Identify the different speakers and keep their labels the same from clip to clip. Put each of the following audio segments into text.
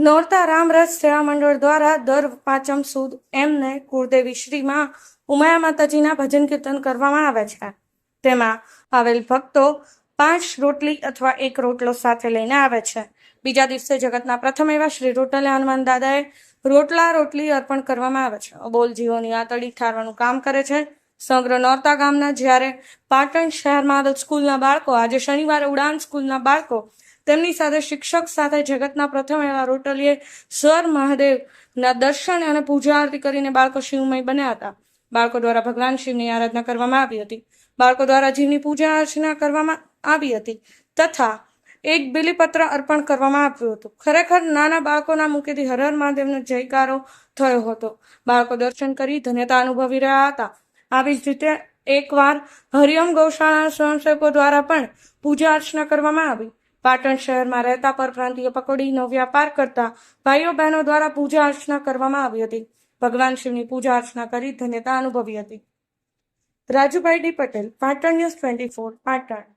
Speaker 1: નોરતા રામરસ સેવા મંડળ દ્વારા દર પાંચમ સુદ એમને કુળદેવી શ્રીમાં ઉમાયા માતાજીના ભજન કીર્તન કરવામાં આવે છે। તેમાં આવેલ ભક્તો 5 રોટલી અથવા 1 રોટલો સાથે લઈને આવે છે। બીજા દિવસે જગતના પ્રથમ એવા શ્રી રોટલા હનુમાન દાદાએ રોટલી અર્પણ કરવામાં આવે છે। અબોલ જીવોની આતડી ઠારવાનું કામ કરે છે। સમગ્ર નોરતા ગામના જ્યારે પાટણ શહેરમાં આવેલ સ્કૂલના બાળકો આજે શનિવારે ઉડાન સ્કૂલના બાળકો તેમની સાથે શિક્ષક સાથે જગતના પ્રથમ એવા રોટલીએ સર મહાદેવના દર્શન અને પૂજા આરતી કરીને બાળકો શિવમય બન્યા હતા। બાળકો દ્વારા ભગવાન શિવની આરાધના કરવામાં આવી હતી। બાળકો દ્વારા જીવની પૂજા અર્ચના કરવામાં આવી હતી તથા એક બિલીપત્ર અર્પણ કરવામાં આવ્યું હતું। ખરેખર નાના બાળકોના મુખેથી હર હર મહાદેવનો જયકારો થયો હતો। બાળકો દર્શન કરી ધન્યતા અનુભવી રહ્યા હતા। આવી જ રીતે એકવાર હરિઓમ ગૌશાળાના સ્વયંસેવકો દ્વારા પણ પૂજા અર્ચના કરવામાં આવી। પાટણ શહેરમાં રહેતા પરપ્રાંતીય પકોડીનો વ્યાપાર કરતા ભાઈઓ બહેનો દ્વારા પૂજા અર્ચના કરવામાં આવી હતી। ભગવાન શિવની પૂજા અર્ચના કરી ધન્યતા અનુભવી હતી। Rajubhai D Patel, Patan news 24, Patan.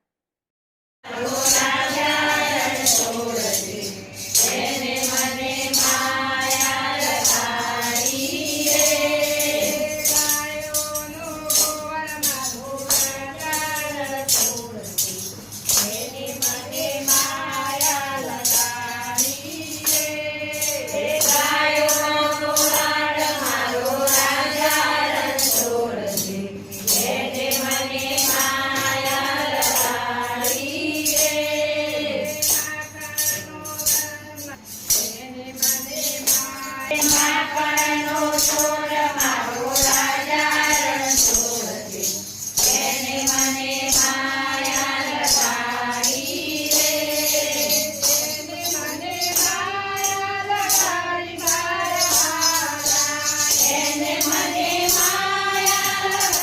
Speaker 2: માખણનો છોડ